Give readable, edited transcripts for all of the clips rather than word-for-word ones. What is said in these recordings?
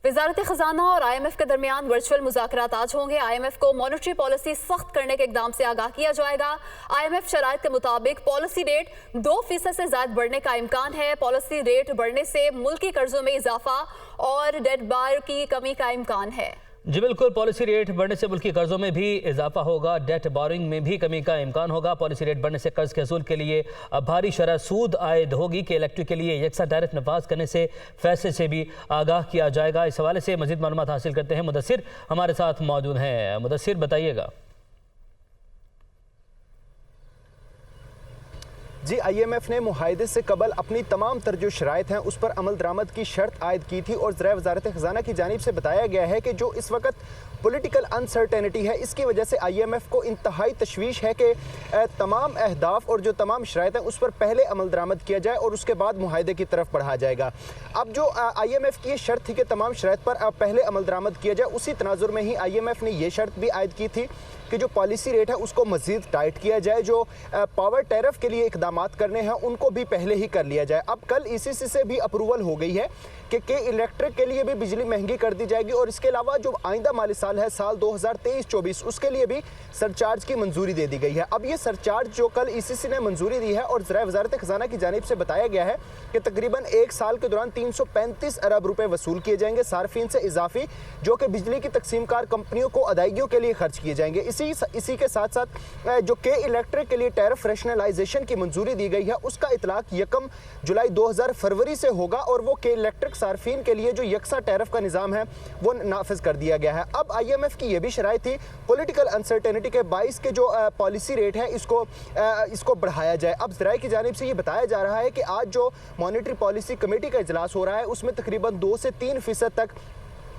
वजारत खजाना और IMF के दरमियान वर्चुअल मुज़ाकरात आज होंगे। IMF को मॉनेटरी पॉलिसी सख्त करने के इकदाम से आगाह किया जाएगा। IMF शराइत के मुताबिक पॉलिसी रेट 2% से ज्यादा बढ़ने का इम्कान है। पॉलिसी रेट बढ़ने से मुल्की कर्जों में इजाफा और डेट बार की कमी का इम्कान है। जी बिल्कुल, पॉलिसी रेट बढ़ने से मुल्की कर्जों में भी इजाफा होगा, डेट बोरिंग में भी कमी का इम्कान होगा। पॉलिसी रेट बढ़ने से कर्ज के असूल के लिए भारी शरह सूद आयद होगी कि इलेक्ट्रिक के लिए यकसा टैरिफ नफाज करने से फैसले से भी आगाह किया जाएगा। इस हवाले से मजीद मालूमात हासिल करते हैं। मुदस्सिर हमारे साथ मौजूद हैं। मुदस्सिर, बताइएगा। जी, IMF ने मुआहदे से कबल अपनी तमाम तर जो शराइत हैं उस पर अमल दरामद की शर्त आयद की थी और ज़राए वजारत ख़जाना की जानिब से बताया गया है कि जो इस वक्त पॉलिटिकल अनसर्टेनिटी है, इसकी वजह से IMF को इंतहाई तशवीश है कि तमाम अहदाफ और जो तमाम शराइत हैं उस पर पहले अमल दरामद किया जाए और उसके बाद मुआहदे की तरफ बढ़ा जाएगा। अब जो IMF की ये शर्त थी कि तमाम शराइत पर पहले अमल दरामद किया जाए, उसी तनाजुर में ही IMF ने यह शर्त भी आयद की थी कि जो पॉलिसी रेट है उसको मज़ीद टाइट किया जाए, जो पावर टैरिफ के लिए इकदामात करने हैं उनको भी पहले ही कर लिया जाए। अब कल ECC से भी अप्रूवल हो गई है कि इलेक्ट्रिक के लिए भी बिजली महंगी कर दी जाएगी और इसके अलावा जो आइंदा माली साल है, साल 2023-24, उसके लिए भी सरचार्ज की मंजूरी दे दी गई है। अब ये सरचार्ज जो कल ECC ने मंजूरी दी है और ज़राए वजारत ख़जाना की जानिब से बताया गया है कि तकरीबन एक साल के दौरान 335 अरब रुपए वसूल किए जाएंगे सार्फिन से इजाफी, जो कि बिजली की तकसीमकार कंपनियों को अदायगियों के लिए खर्च किए जाएंगे। इसी के साथ साथ जो के इलेक्ट्रिक के लिए टैरिफ रैशनलाइजेशन की मंजूरी दी गई है उसका इतलाक 1 जुलाई 2000 फरवरी से होगा और वो के इलेक्ट्रिक सार्फिन के लिए जो यकसा टैरिफ का निज़ाम है वो नाफिज कर दिया गया है। अब IMF की ये भी शराइत थी पॉलिटिकल अनसर्टेनिटी के बाइस के जो पॉलिसी रेट है इसको बढ़ाया जाए। अब ज़राए की जानिब से ये बताया जा रहा है कि आज जो मॉनेटरी पॉलिसी कमेटी का इजलास हो रहा है उसमें तकरीबन 2 से 3% तक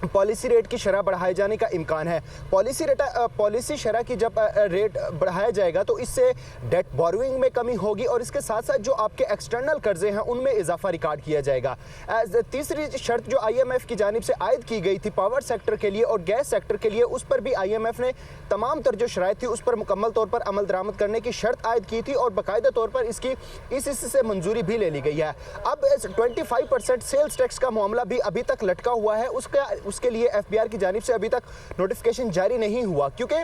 पॉलिसी रेट की शरह बढ़ाए जाने का इम्कान है। पॉलिसी शरह की जब रेट बढ़ाया जाएगा तो इससे डेट बोरोइंग में कमी होगी और इसके साथ साथ जो आपके एक्सटर्नल कर्जे हैं उनमें इजाफा रिकॉर्ड किया जाएगा। तीसरी शर्त जो IMF की जानिब से आयद की गई थी पावर सेक्टर के लिए और गैस सेक्टर के लिए, उस पर भी IMF ने तमाम तर जो शराइत थी उस पर मुकम्मल तौर पर अमल दरामद करने की शर्त आयद की थी और बाकायदा तौर पर इसकी ECC से मंजूरी भी ले ली गई है। अब 25% सेल्स टैक्स का मामला भी अभी तक लटका हुआ है। उसके लिए FBR की जानिब से अभी तक नोटिफिकेशन जारी नहीं हुआ क्योंकि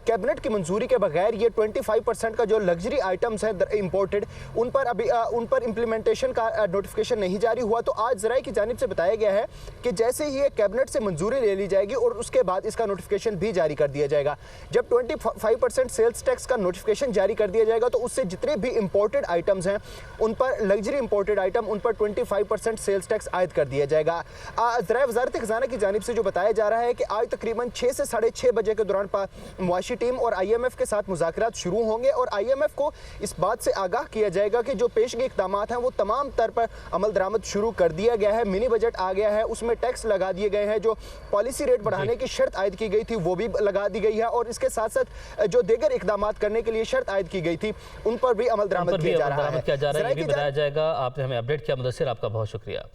कैबिनेट की मंजूरी के बगैर ये 25% का जो लग्जरी आइटम्स है इंपोर्टेड उन पर इंप्लीमेंटेशन का नोटिफिकेशन नहीं जारी हुआ। तो आज ज़राए की जानिब से बताया गया है कि जैसे ही ये कैबिनेट से मंजूरी ले ली जाएगी और उसके बाद इसका नोटिफिकेशन भी जारी कर दिया जाएगा। जब 25% सेल्स टैक्स का नोटिफिकेशन जारी कर दिया जाएगा तो उससे जितने भी इंपोर्टेड आइटम्स हैं उन पर लग्जरी इंपोर्टेड आइटम उन पर 25% सेल्स टैक्स आयद कर दिया जाएगा। ज़राए वजारत ख़जाना की जानिब से जो बताया जा रहा है कि आज तकरीबन 6 से 6:30 बजे के दौरान मुआशी टीम और IMF के साथ मुज़ाकरात शुरू होंगे और IMF को इस बात से आगाह किया जाएगा कि जो पेशगी इक़दामात हैं वो तमाम तर पर अमल दरामद शुरू कर दिया गया है। मिनी बजट आ गया है, उसमें टैक्स लगा दिए गए हैं, जो पॉलिसी रेट बढ़ाने की शर्त आयद की गई थी वो भी लगा दी गई है और इसके साथ साथ जो दीगर इक़दामात करने के लिए शर्त आयद की गई थी उन पर भी अमल दरामद किया जा रहा है। ये भी बताया जाएगा। आपने हमें अपडेट किया, मुदस्सिर, आपका बहुत शुक्रिया।